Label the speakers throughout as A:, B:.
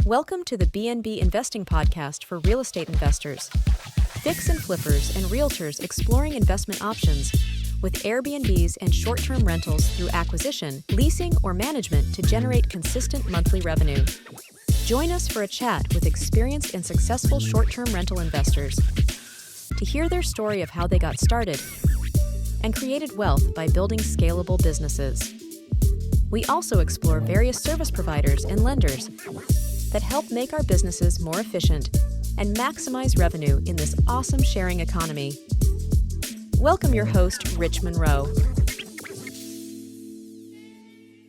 A: Welcome to the BNB Investing Podcast for real estate investors. Fix and flippers and realtors exploring investment options with Airbnbs and short-term rentals through acquisition, leasing, or management to generate consistent monthly revenue. Join us for a chat with experienced and successful short-term rental investors to hear their story of how they got started and created wealth by building scalable businesses. We also explore various service providers and lenders that help make our businesses more efficient and maximize revenue in this awesome sharing economy. Welcome your host, Rich Munroe.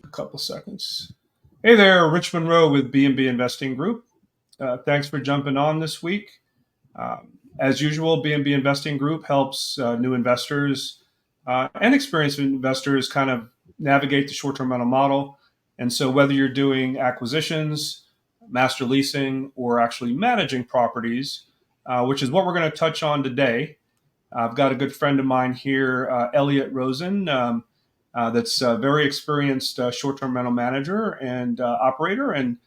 B: A couple seconds. Hey there, Rich Munroe with BNB Investing Group. Thanks for jumping on this week. As usual, BNB Investing Group helps new investors and experienced investors kind of navigate the short-term rental model. And so whether you're doing acquisitions, master leasing, or actually managing properties, which is what we're going to touch on today. I've got a good friend of mine here, Elliot Rosen, that's a very experienced short-term rental manager and operator, and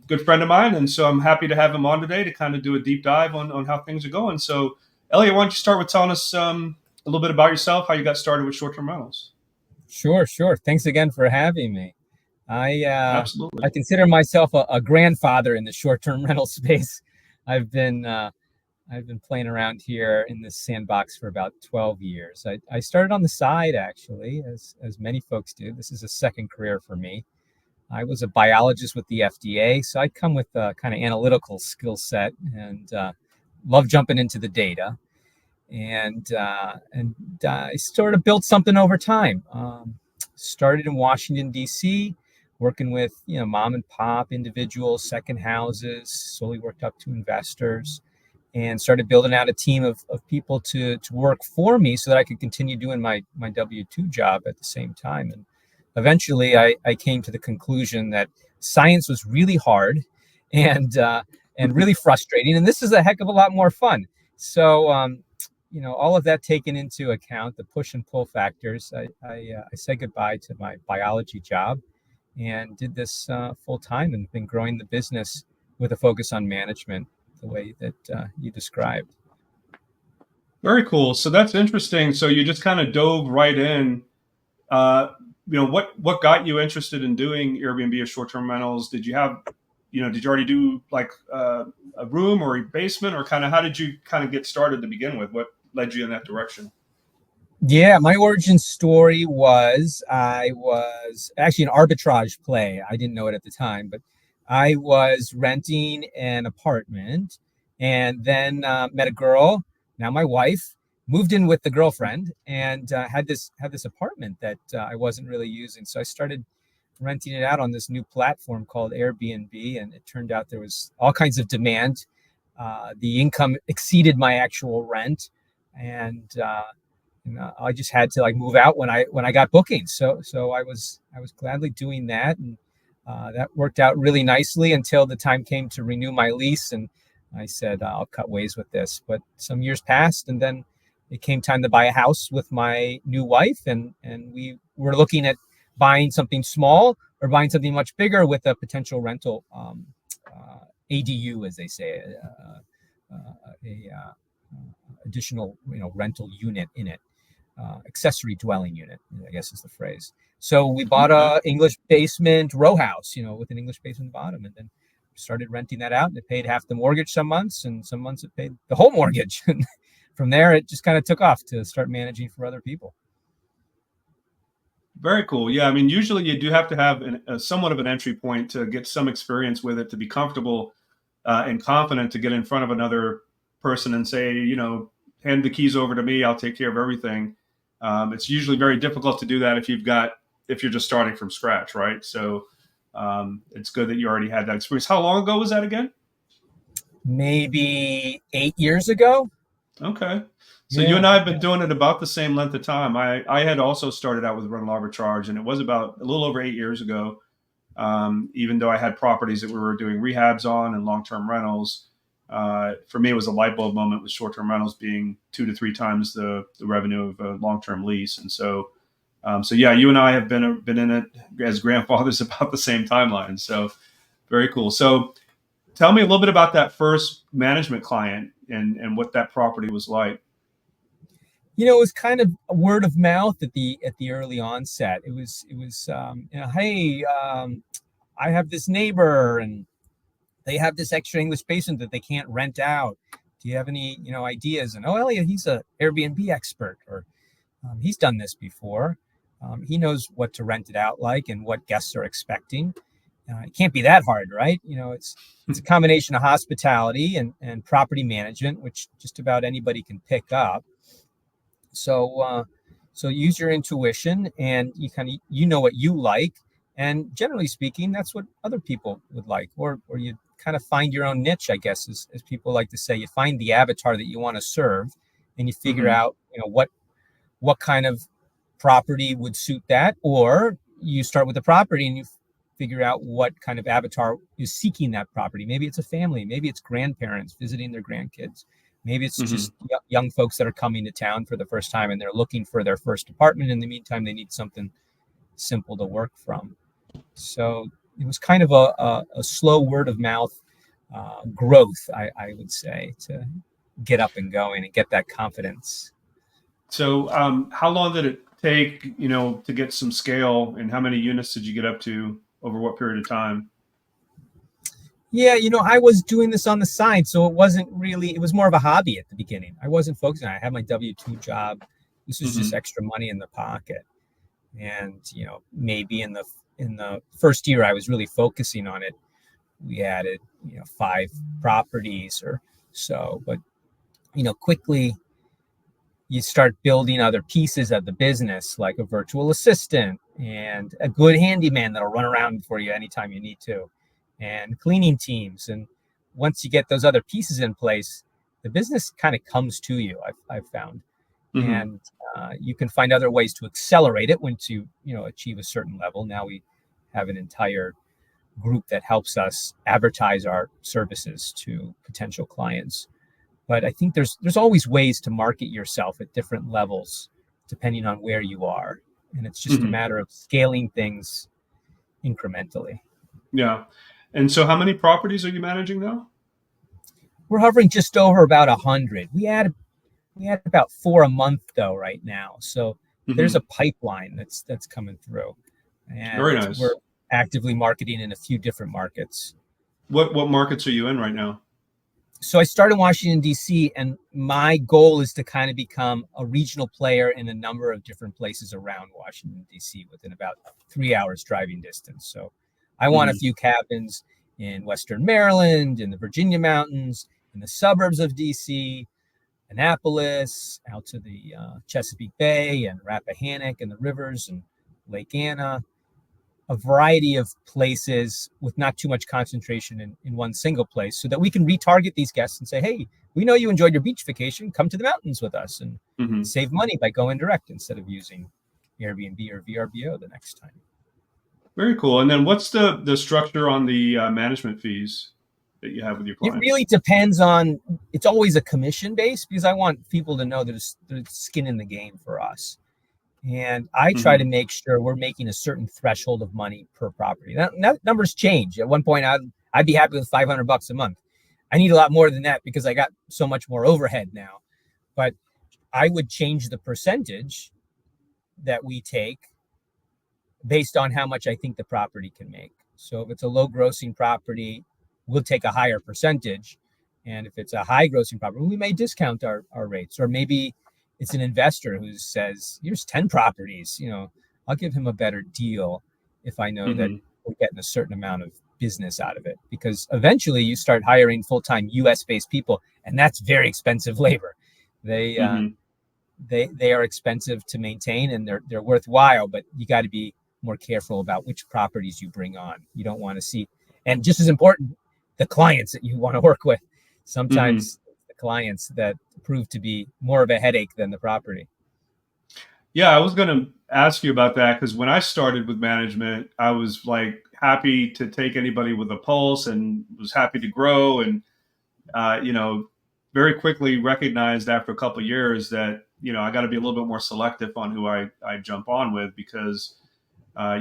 B: good friend of mine. And so I'm happy to have him on today to kind of do a deep dive on how things are going. So Elliot, why don't you start with telling us a little bit about yourself, how you got started with short-term rentals?
C: Sure. Thanks again for having me.
B: Absolutely.
C: I consider myself a grandfather in the short-term rental space. I've been playing around here in this sandbox for about 12 years. I started on the side, actually, as many folks do. This is a second career for me. I was a biologist with the FDA, so I come with a kind of analytical skill set and love jumping into the data. And I sort of built something over time. Started in Washington, D.C., working with mom and pop individuals, second houses, slowly worked up to investors, and started building out a team of people to work for me so that I could continue doing my W-2 job at the same time. And eventually I came to the conclusion that science was really hard and really frustrating, and this is a heck of a lot more fun. So all of that taken into account, the push and pull factors, I said goodbye to my biology job and did this full time and been growing the business with a focus on management the way that you described.
B: Very cool. So that's interesting. So you just kind of dove right in. What got you interested in doing Airbnb or short-term rentals? Did you already do like a room or a basement, or kind of how did you kind of get started to begin with? What led you in that direction?
C: Yeah, my origin story was I was actually an arbitrage play. I didn't know it at the time, but I was renting an apartment and then met a girl, now my wife, moved in with the girlfriend, and had this apartment that I wasn't really using. So I started renting it out on this new platform called Airbnb, and it turned out there was all kinds of demand. The income exceeded my actual rent, and I just had to move out when I got bookings. So I was gladly doing that, and that worked out really nicely until the time came to renew my lease, and I said I'll cut ways with this. But some years passed, and then it came time to buy a house with my new wife, and we were looking at buying something small or buying something much bigger with a potential rental ADU, as they say, additional rental unit in it. Accessory dwelling unit, I guess is the phrase. So we bought a English basement row house, with an English basement bottom, and then started renting that out, and it paid half the mortgage some months, and some months it paid the whole mortgage. And from there, it just kind of took off to start managing for other people.
B: Very cool. Yeah, I mean, usually you do have to have somewhat of an entry point to get some experience with it, to be comfortable and confident to get in front of another person and say, hand the keys over to me, I'll take care of everything. It's usually very difficult to do that if you're just starting from scratch, right? So it's good that you already had that experience. How long ago was that again?
C: Maybe 8 years ago.
B: Okay. So you and I have been doing it about the same length of time. I had also started out with rental arbitrage, and it was about a little over 8 years ago. Even though I had properties that we were doing rehabs on and long-term rentals, for me, it was a light bulb moment with short-term rentals being 2 to 3 times the revenue of a long-term lease. And so yeah, you and I have been in it as grandfathers about the same timeline. So Very cool. So tell me a little bit about that first management client and what that property was like.
C: It was kind of a word of mouth at the early onset. It was hey, I have this neighbor and they have this extra English patient that they can't rent out. Do you have any ideas? And Elliot, he's a Airbnb expert, or he's done this before. He knows what to rent it out like and what guests are expecting. It can't be that hard, right? It's a combination of hospitality and property management, which just about anybody can pick up. So use your intuition, and you know what you like, and generally speaking, that's what other people would like, or you kind of find your own niche, I guess, as people like to say. You find the avatar that you want to serve, and you figure out what kind of property would suit that, or you start with the property and you figure out what kind of avatar is seeking that property. Maybe it's a family, maybe it's grandparents visiting their grandkids. Maybe it's just young folks that are coming to town for the first time and they're looking for their first apartment. In the meantime, they need something simple to work from. So it was kind of a slow word of mouth growth, I would say, to get up and going and get that confidence.
B: So how long did it take, to get some scale, and how many units did you get up to over what period of time?
C: Yeah, I was doing this on the side, so it was more of a hobby at the beginning. I wasn't focusing on it. I had my W-2 job. This was just extra money in the pocket. And, maybe in the first year I was really focusing on it, we added, 5 properties or so. But, quickly you start building other pieces of the business, like a virtual assistant and a good handyman that'll run around for you anytime you need to, and cleaning teams. And once you get those other pieces in place, the business kind of comes to you, I've found. And you can find other ways to accelerate it once you achieve a certain level. Now we have an entire group that helps us advertise our services to potential clients. But I think there's always ways to market yourself at different levels, depending on where you are. And it's just a matter of scaling things incrementally.
B: Yeah. And so how many properties are you managing now?
C: We're hovering just over about 100. We had about 4 a month though right now. So there's a pipeline that's coming through. And
B: very nice.
C: We're actively marketing in a few different markets.
B: What markets are you in right now?
C: So I started in Washington, D.C., and my goal is to kind of become a regional player in a number of different places around Washington, D.C. within about 3 hours driving distance. So I want a few cabins in Western Maryland, in the Virginia mountains, in the suburbs of D.C., Annapolis, out to the Chesapeake Bay and Rappahannock and the rivers and Lake Anna. A variety of places with not too much concentration in one single place, so that we can retarget these guests and say, hey, we know you enjoyed your beach vacation, come to the mountains with us and save money by going direct instead of using Airbnb or VRBO the next time.
B: Very cool. And then what's the structure on the management fees that you have with your clients?
C: It really depends on, it's always a commission base, because I want people to know there's skin in the game for us. And I try to make sure we're making a certain threshold of money per property. That numbers change. At one point, I'd be happy with $500 a month. I need a lot more than that because I got so much more overhead now. But I would change the percentage that we take based on how much I think the property can make. So if it's a low grossing property, we'll take a higher percentage. And if it's a high grossing property, we may discount our rates. Or maybe it's an investor who says, here's 10 properties, I'll give him a better deal if I know that we're getting a certain amount of business out of it. Because eventually you start hiring full-time US-based people, and that's very expensive labor. They are expensive to maintain, and they're worthwhile, but you got to be more careful about which properties you bring on. You don't want to see, and just as important, the clients that you want to work with. Sometimes clients that prove to be more of a headache than the property.
B: Yeah, I was going to ask you about that, because when I started with management, I was like happy to take anybody with a pulse and was happy to grow, and very quickly recognized after a couple of years that I got to be a little bit more selective on who I jump on with, because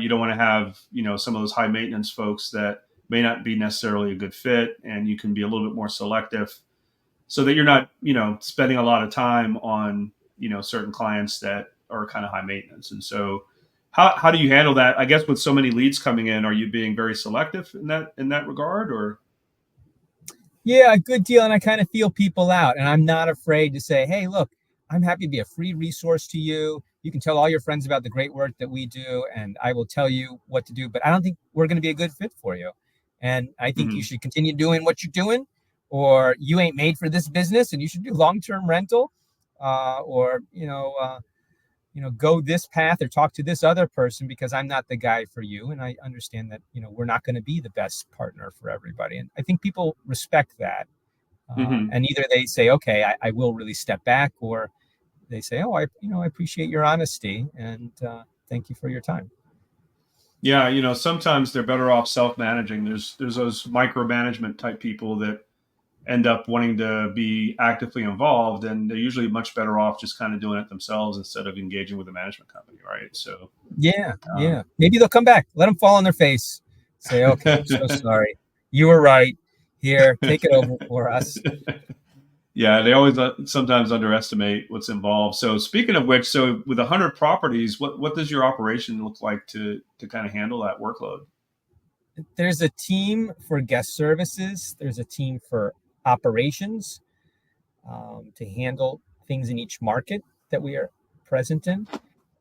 B: you don't want to have some of those high maintenance folks that may not be necessarily a good fit, and you can be a little bit more selective so that you're not, spending a lot of time on, certain clients that are kind of high maintenance. And so how do you handle that? I guess with so many leads coming in, are you being very selective in that regard, or?
C: Yeah, a good deal. And I kind of feel people out, and I'm not afraid to say, hey, look, I'm happy to be a free resource to you. You can tell all your friends about the great work that we do, and I will tell you what to do, but I don't think we're going to be a good fit for you. And I think you
B: Mhm.
C: should continue doing what you're doing, or you ain't made for this business and you should do long-term rental, or, go this path or talk to this other person, because I'm not the guy for you. And I understand that, we're not going to be the best partner for everybody. And I think people respect that.
B: Mhm.
C: And either they say, okay, I will really step back, or they say, oh, I appreciate your honesty, and thank you for your time.
B: Yeah, sometimes they're better off self-managing. There's those micromanagement type people that end up wanting to be actively involved, and they're usually much better off just kind of doing it themselves instead of engaging with a management company, right? So,
C: Yeah,
B: um,
C: yeah. Maybe they'll come back. Let them fall on their face. Say, okay, I'm so sorry. You were right. Here, take it over for us.
B: yeah, they always sometimes underestimate what's involved. So, speaking of which, so with 100 properties, what does your operation look like to kind of handle that workload?
C: There's a team for guest services. There's a team for operations, to handle things in each market that we are present in.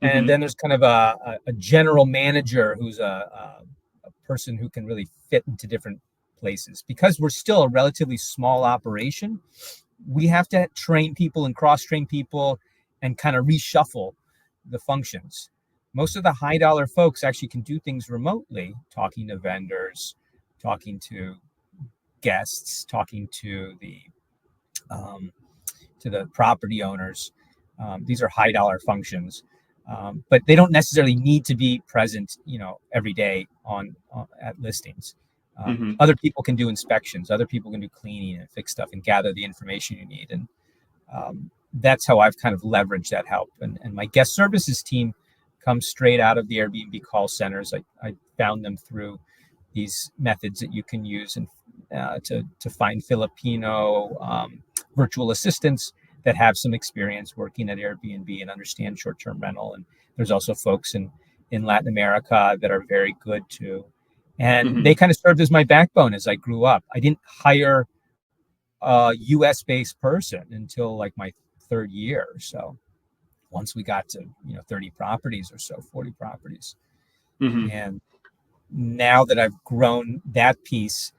C: And
B: Hmm.
C: then there's kind of a general manager who's a person who can really fit into different places. Because we're still a relatively small operation, we have to train people and cross-train people and kind of reshuffle the functions. Most of the high dollar folks actually can do things remotely, talking to vendors, talking to guests, talking um, to the property owners. These are high dollar functions, but they don't necessarily need to be present, every day on at listings.
B: Hmm.
C: Other people can do inspections. Other people can do cleaning and fix stuff and gather the information you need. And that's how I've kind of leveraged that help. And my guest services team comes straight out of the Airbnb call centers. I found them through these methods that you can use and to find Filipino virtual assistants that have some experience working at Airbnb and understand short-term rental. And there's also folks in Latin America that are very good too. And they
B: Hmm.
C: kind of served as my backbone as I grew up. I didn't hire a US based person until like my third year or so. Once we got to 30 properties or so, 40 properties.
B: Hmm.
C: And now that I've grown that piece,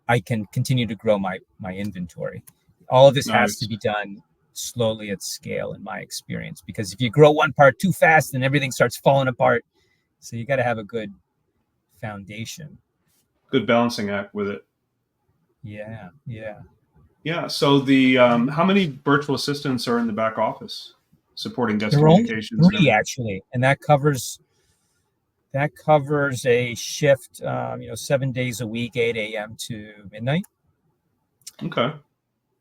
C: I can continue to grow my inventory. All of this has to
B: Nice.
C: be done slowly at scale, in my experience, because if you grow one part too fast, then everything starts falling apart. So you got to have a good foundation.
B: Good balancing act with it.
C: Yeah, yeah.
B: Yeah. So the how many virtual assistants are in the back office supporting guest
C: There are only
B: communications and
C: three
B: everything?
C: actually, and that covers a shift, 7 days a week, 8 a.m. to midnight.
B: Okay.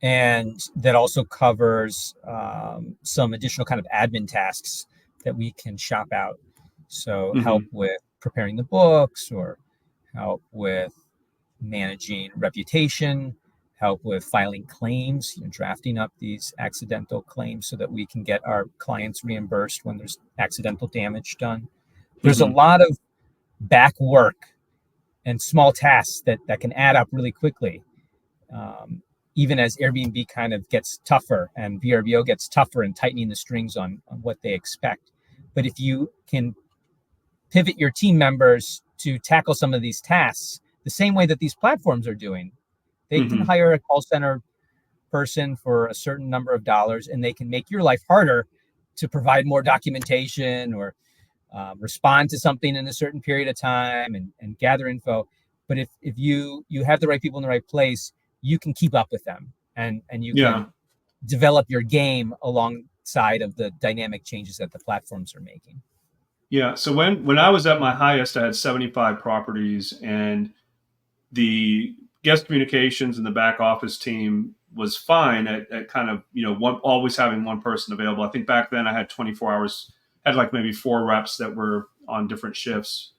C: And that also covers some additional kind of admin tasks that we can shop out. So help
B: Hmm.
C: with preparing the books, or help with managing reputation, help with filing claims, drafting up these accidental claims so that we can get our clients reimbursed when there's accidental damage done. There's a
B: Hmm.
C: lot of back work and small tasks that can add up really quickly. Um, Even as Airbnb kind of gets tougher and VRBO gets tougher and tightening the strings on what they expect. But if you can pivot your team members to tackle some of these tasks the same way that these platforms are doing, they can
B: Hmm.
C: hire a call center person for a certain number of dollars, and they can make your life harder to provide more documentation, or respond to something in a certain period of time, and gather info. But if you have the right people in the right place, you can keep up with them, and you
B: Yeah.
C: can develop your game alongside of the dynamic changes that the platforms are making.
B: Yeah. So when I was at my highest, I had 75 properties, and the guest communications and the back office team was fine at kind of one always having one person available. I think back then I had 24 hours, had like maybe four reps that were on different shifts.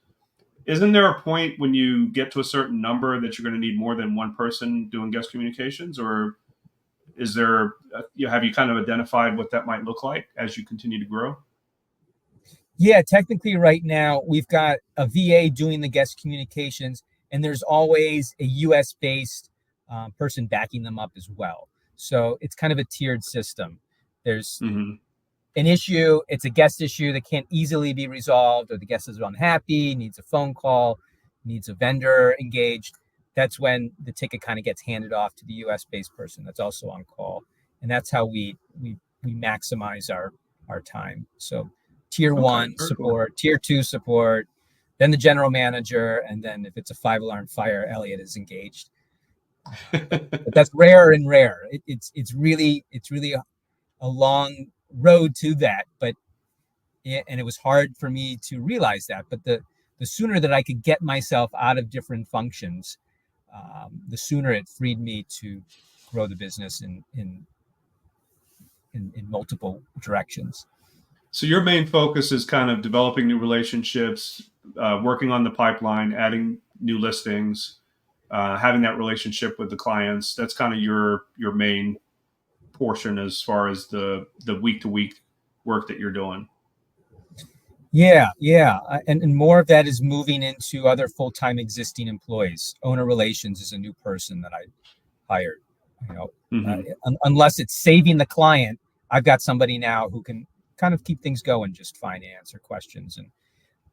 B: isn't there a point when you get to a certain number that you're going to need more than one person doing guest communications, or is there, have you kind of identified what that might look like as you continue to grow?
C: Yeah, technically right now we've got a VA doing the guest communications, and there's always a US based person backing them up as well. So it's kind of a tiered system. There's
B: Mm-hmm.
C: an issue, it's a guest issue that can't easily be resolved, or the guest is unhappy, needs a phone call, needs a vendor engaged. That's when the ticket kind of gets handed off to the US based person that's also on call. And that's how we maximize our time. So tier one support, cool. Tier two support, then the general manager, and then if it's a 5-alarm fire, Elliot is engaged. But that's rare and rare. It's really a long road to that, and it was hard for me to realize that. But the sooner that I could get myself out of different functions, the sooner it freed me to grow the business in multiple directions.
B: So your main focus is kind of developing new relationships, working on the pipeline, adding new listings, having that relationship with the clients. That's kind of your main portion as far as the week-to-week work that you're doing.
C: Yeah. And more of that is moving into other full-time existing employees. Owner relations is a new person that I hired. Unless it's saving the client, I've got somebody now who can kind of keep things going just fine, answer questions and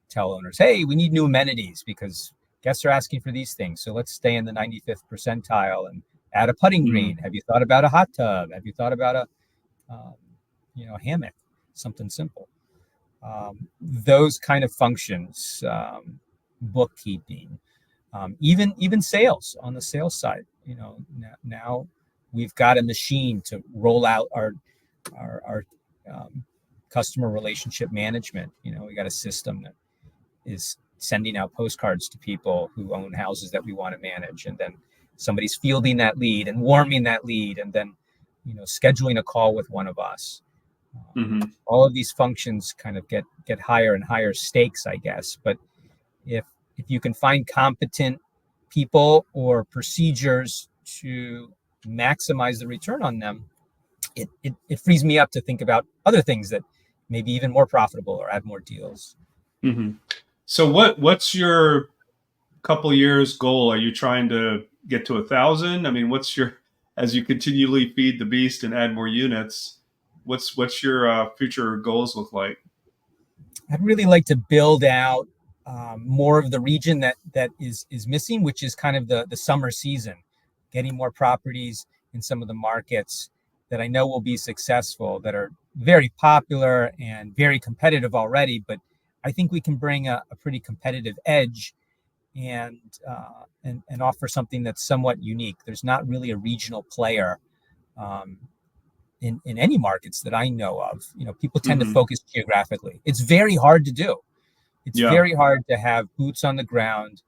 C: tell owners, hey, we need new amenities because guests are asking for these things. So let's stay in the 95th percentile and add a putting green. Have you thought about a hot tub? Have you thought about a hammock? Something simple. Those kind of functions, bookkeeping, even sales on the sales side. Now we've got a machine to roll out our customer relationship management. We got a system that is sending out postcards to people who own houses that we want to manage, and then somebody's fielding that lead and warming that lead, and then scheduling a call with one of us. All of these functions kind of get higher and higher stakes, I guess. But if you can find competent people or procedures to maximize the return on them, it frees me up to think about other things that may be even more profitable or add more deals.
B: So what's your couple years goal? Are you trying to get to 1,000? I mean, as you continually feed the beast and add more units, what's your future goals look like?
C: I'd really like to build out more of the region that is missing, which is kind of the summer season, getting more properties in some of the markets that I know will be successful, that are very popular and very competitive already, but I think we can bring a pretty competitive edge and offer something that's somewhat unique. There's not really a regional player in any markets that I know of. People tend to focus geographically. It's very hard to do. It's very hard to have boots on the ground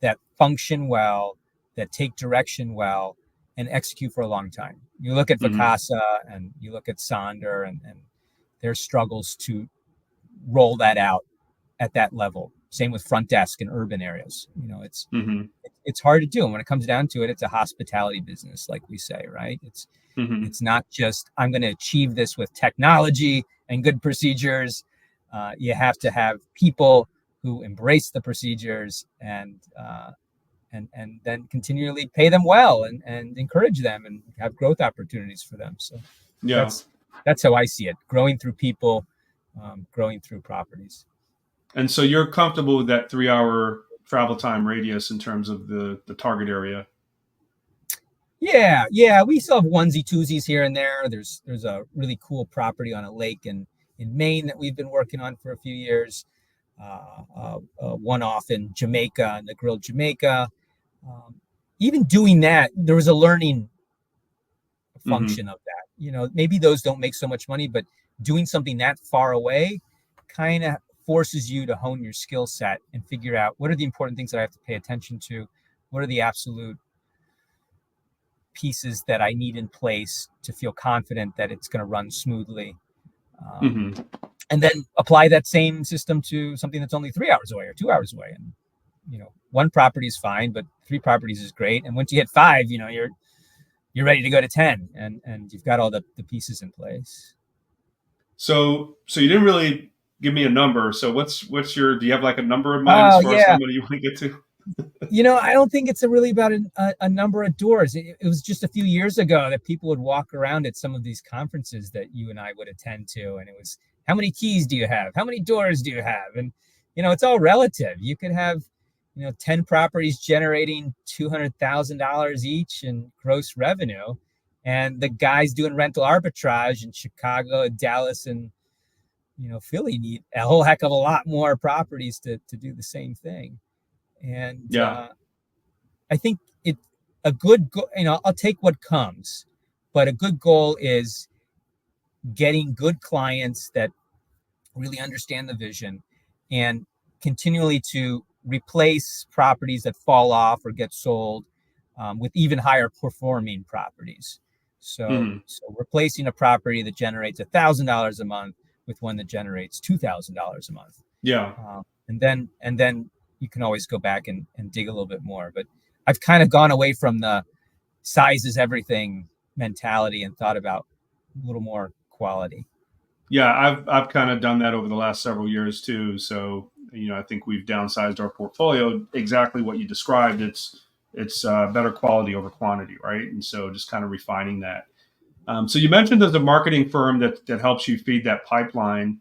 C: that function well, that take direction well, and execute for a long time. You look at Vacasa and you look at Sonder and their struggles to roll that out at that level. Same with front desk in urban areas. It's hard to do. And when it comes down to it, it's a hospitality business, like we say, right? It's not just, I'm going to achieve this with technology and good procedures. You have to have people who embrace the procedures and then continually pay them well and encourage them and have growth opportunities for them. So that's how I see it. Growing through people, growing through properties.
B: And so you're comfortable with that 3-hour travel time radius in terms of the target area?
C: Yeah. We still have onesie twosies here and there. There's a really cool property on a lake in Maine that we've been working on for a few years. One off in Jamaica, in the grilled Jamaica. Even doing that, there was a learning function of that. Maybe those don't make so much money, but doing something that far away kind of forces you to hone your skill set and figure out what are the important things that I have to pay attention to, what are the absolute pieces that I need in place to feel confident that it's going to run smoothly. And then apply that same system to something that's only 3 hours away or 2 hours away. And one property is fine, but 3 properties is great. And once you hit 5, you're ready to go to 10, and you've got all the pieces in place.
B: So you didn't really give me a number. So what's your, do you have like a number in mind as far as how many you want to get to?
C: I don't think it's really about a number of doors. It was just a few years ago that people would walk around at some of these conferences that you and I would attend to. And it was, how many keys do you have? How many doors do you have? And, it's all relative. You could have, 10 properties generating $200,000 each in gross revenue. And the guys doing rental arbitrage in Chicago, Dallas, and, Philly need a whole heck of a lot more properties to do the same thing. And I think a good goal, I'll take what comes, but a good goal is getting good clients that really understand the vision and continually to replace properties that fall off or get sold with even higher performing properties. So replacing a property that generates $1,000 a month with one that generates $2,000 a month.
B: Yeah.
C: And then you can always go back and dig a little bit more. But I've kind of gone away from the size is everything mentality and thought about a little more quality.
B: Yeah, I've kind of done that over the last several years too. So, I think we've downsized our portfolio exactly what you described. It's better quality over quantity, right? And so just kind of refining that. So you mentioned there's a marketing firm that helps you feed that pipeline.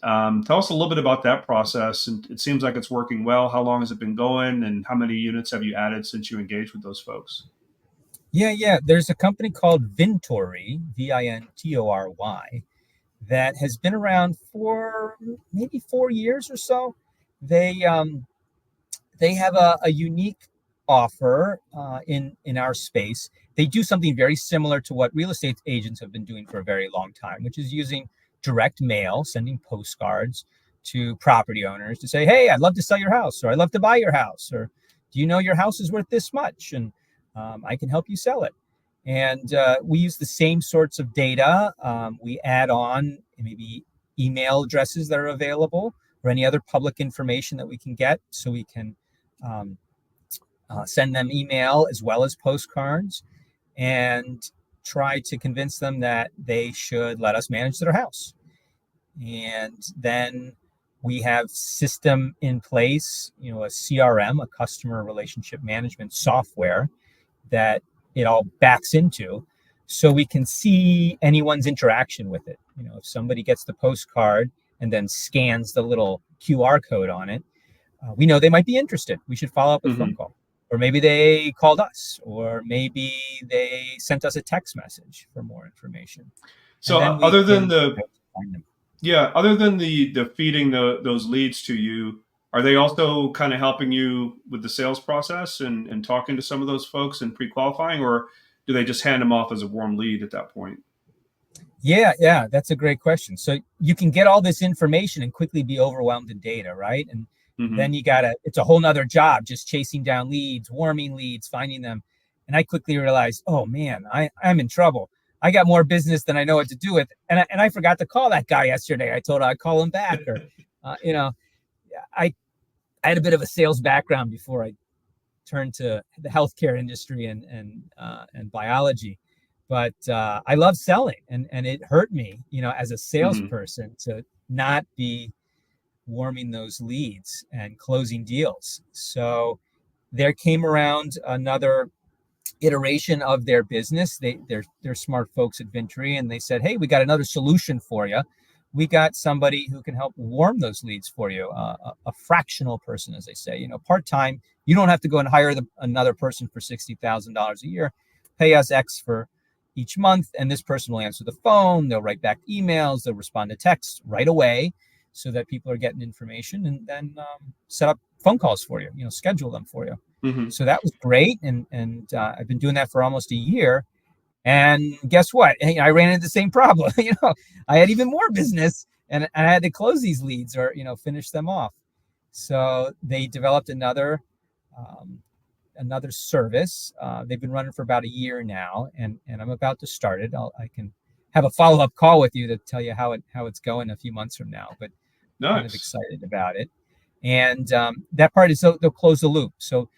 B: Tell us a little bit about that process. And it seems like it's working well. How long has it been going, and how many units have you added since you engaged with those folks?
C: Yeah. There's a company called Vintory, Vintory, that has been around for maybe 4 years or so. They have a unique offer in our space. They do something very similar to what real estate agents have been doing for a very long time, which is using direct mail, sending postcards to property owners to say, hey, I'd love to sell your house, or I'd love to buy your house, or do you know your house is worth this much? And I can help you sell it. And we use the same sorts of data. We add on maybe email addresses that are available or any other public information that we can get, so we can send them email as well as postcards and try to convince them that they should let us manage their house. And then we have system in place, a CRM, a customer relationship management software that it all backs into, so we can see anyone's interaction with it. If somebody gets the postcard and then scans the little QR code on it, we know they might be interested. We should follow up with a phone call. Or maybe they called us, or maybe they sent us a text message for more information.
B: So other than the feeding those leads to you, are they also kind of helping you with the sales process and talking to some of those folks and pre-qualifying, or do they just hand them off as a warm lead at that point?
C: Yeah, that's a great question. So you can get all this information and quickly be overwhelmed in data, right? And then it's a whole nother job, just chasing down leads, warming leads, finding them. And I quickly realized, oh man, I'm in trouble. I got more business than I know what to do with. And I forgot to call that guy yesterday. I told her I'd call him back. Or, I had a bit of a sales background before I turned to the healthcare industry and biology. But I love selling, and it hurt me, as a salesperson to not be warming those leads and closing deals. So there came around another iteration of their business. They're smart folks at Vintory, and they said, hey, we got another solution for you. We got somebody who can help warm those leads for you, a fractional person, as they say, part-time. You don't have to go and hire another person for $60,000 a year. Pay us X for each month, and this person will answer the phone. They'll write back emails. They'll respond to texts right away, so that people are getting information, and then set up phone calls for you, schedule them for you. So that was great. And I've been doing that for almost a year. And guess what? I ran into the same problem. I had even more business, and I had to close these leads or, finish them off. So they developed another service. They've been running for about a year now, and I'm about to start it. I can have a follow-up call with you to tell you how it's going a few months from now, but
B: nice.
C: Kind of excited about it. And that part is they'll close the loop. So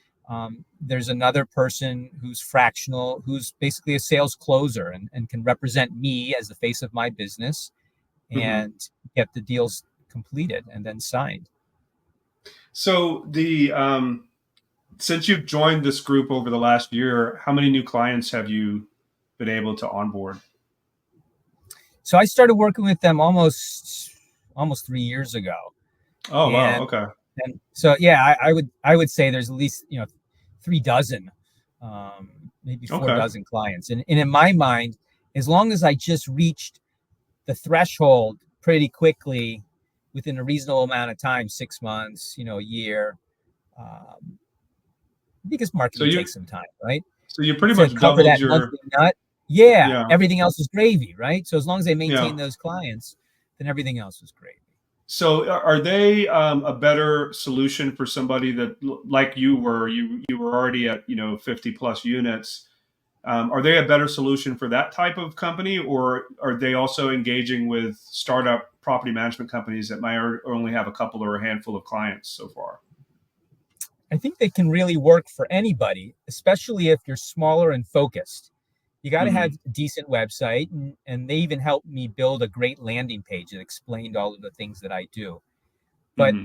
C: there's another person who's fractional, who's basically a sales closer and can represent me as the face of my business and get the deals completed and then signed.
B: So since you've joined this group over the last year, how many new clients have you been able to onboard?
C: So I started working with them almost 3 years ago.
B: Oh, wow. Okay.
C: And so, yeah, I would say there's at least, 3 dozen, maybe 4 dozen clients. And in my mind, as long as I just reached the threshold pretty quickly within a reasonable amount of time, 6 months, a year, because marketing takes some time, right?
B: So you pretty much doubled
C: that
B: your
C: monthly nut. Yeah, everything else is gravy, right? So as long as they maintain those clients, then everything else is gravy.
B: So are they a better solution for somebody that, like you were already at 50 plus units? Are they a better solution for that type of company, or are they also engaging with startup property management companies that might only have a couple or a handful of clients so far?
C: I think they can really work for anybody, especially if you're smaller and focused. You got to have a decent website, and they even helped me build a great landing page that explained all of the things that I do. But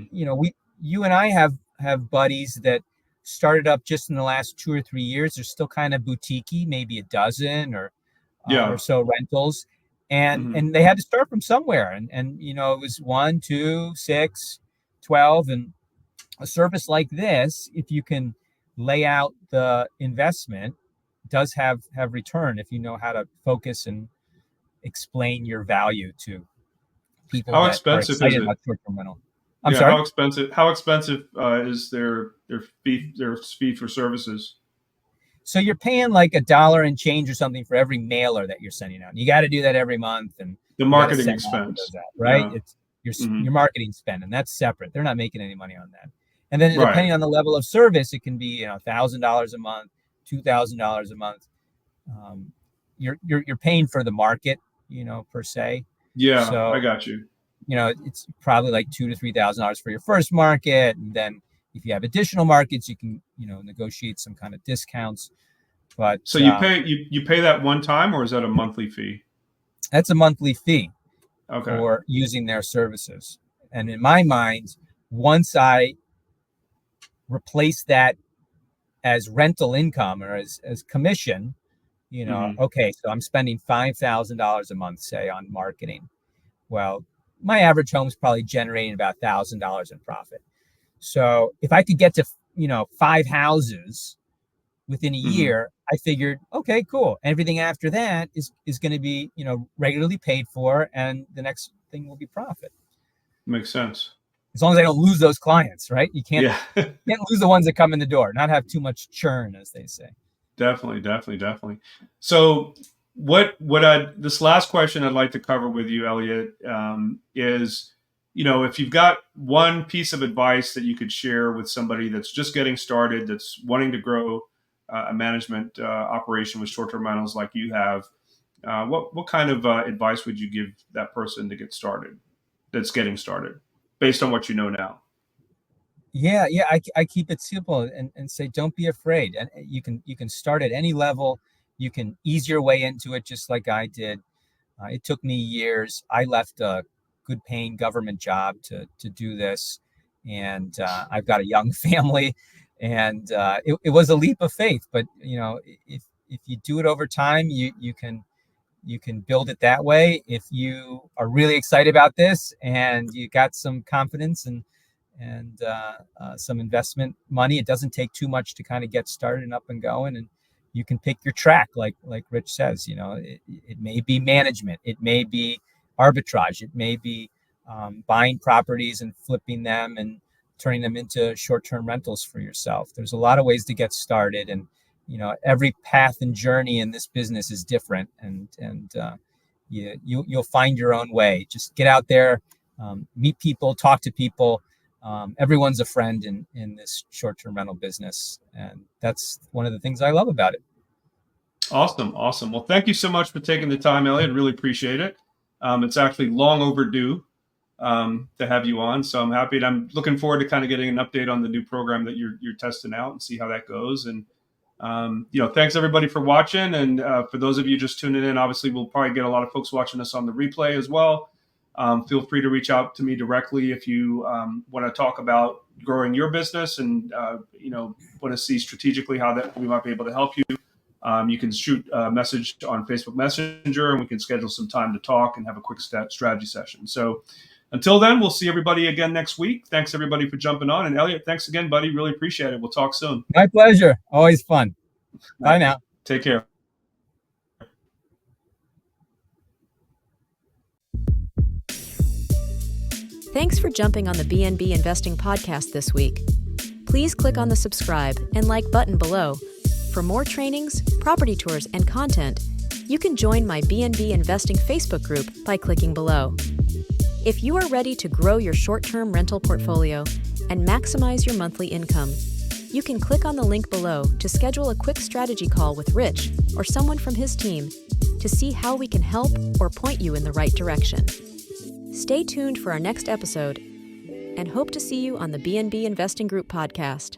C: you and I have buddies that started up just in the last 2 or 3 years. They're still kind of boutiquey, maybe a dozen or so rentals, and they had to start from somewhere. And it was 1, 2, 6, 12, and a service like this, if you can lay out the investment, does have return if you know how to focus and explain your value to people
B: How
C: that
B: expensive
C: are excited
B: is it?
C: about short-term rental. I'm sorry?
B: How expensive is their fee for services?
C: So you're paying like $1 and change or something for every mailer that you're sending out. You got to do that every month, and
B: the marketing expense,
C: right? Yeah. It's your marketing spend, and that's separate. They're not making any money on that. And then depending on the level of service, it can be $1,000 a month, $2,000 a month. You're paying for the market, per se.
B: Yeah,
C: so,
B: I got you.
C: It's probably like $2,000 to $3,000 for your first market, and then if you have additional markets, you can negotiate some kind of discounts. But
B: so you pay that one time, or is that a monthly fee?
C: That's a monthly fee
B: okay.
C: for using their services. And in my mind, once I replace that as rental income or as commission, okay, so I'm spending $5,000 a month, say, on marketing. Well, my average home is probably generating about $1,000 in profit. So if I could get to 5 houses within a year, I figured, okay, cool. Everything after that is going to be regularly paid for, and the next thing will be profit.
B: Makes sense.
C: As long as I don't lose those clients, right? You can't lose the ones that come in the door. Not have too much churn, as they say.
B: Definitely. So this last question I'd like to cover with you, Elliot, is, if you've got one piece of advice that you could share with somebody that's just getting started, that's wanting to grow a management operation with short-term rentals like you have, what kind of advice would you give that person to get started, that's getting started, based on what you know now?
C: Yeah. I keep it simple and say, don't be afraid. And you can start at any level. You can ease your way into it, just like I did. It took me years. I left a good paying government job to do this. And I've got a young family, and it was a leap of faith. But, if you do it over time, you can build it that way. If you are really excited about this and you got some confidence and some investment money, it doesn't take too much to kind of get started and up and going, and you can pick your track, like Rich says. It may be management, it may be arbitrage, it may be buying properties and flipping them and turning them into short-term rentals for yourself. There's a lot of ways to get started, and every path and journey in this business is different, and you'll find your own way. Just get out there, meet people, talk to people. Everyone's a friend in this short-term rental business, and that's one of the things I love about it.
B: Awesome. Well, thank you so much for taking the time, Elliot. Really appreciate it. It's actually long overdue. to have you on. So I'm happy, and I'm looking forward to kind of getting an update on the new program that you're testing out and see how that goes. And thanks everybody for watching. And for those of you just tuning in, obviously we'll probably get a lot of folks watching us on the replay as well. Feel free to reach out to me directly if you want to talk about growing your business and want to see strategically how that we might be able to help you. You can shoot a message on Facebook Messenger, and we can schedule some time to talk and have a quick strategy session. So until then, we'll see everybody again next week. Thanks everybody for jumping on. And Elliot, thanks again, buddy. Really appreciate it. We'll talk soon.
C: My pleasure. Always fun. Bye now.
B: Take care.
A: Thanks for jumping on the BNB Investing Podcast this week. Please click on the subscribe and like button below. For more trainings, property tours, and content, you can join my BNB Investing Facebook group by clicking below. If you are ready to grow your short-term rental portfolio and maximize your monthly income, you can click on the link below to schedule a quick strategy call with Rich or someone from his team to see how we can help or point you in the right direction. Stay tuned for our next episode and hope to see you on the BNB Investing Group podcast.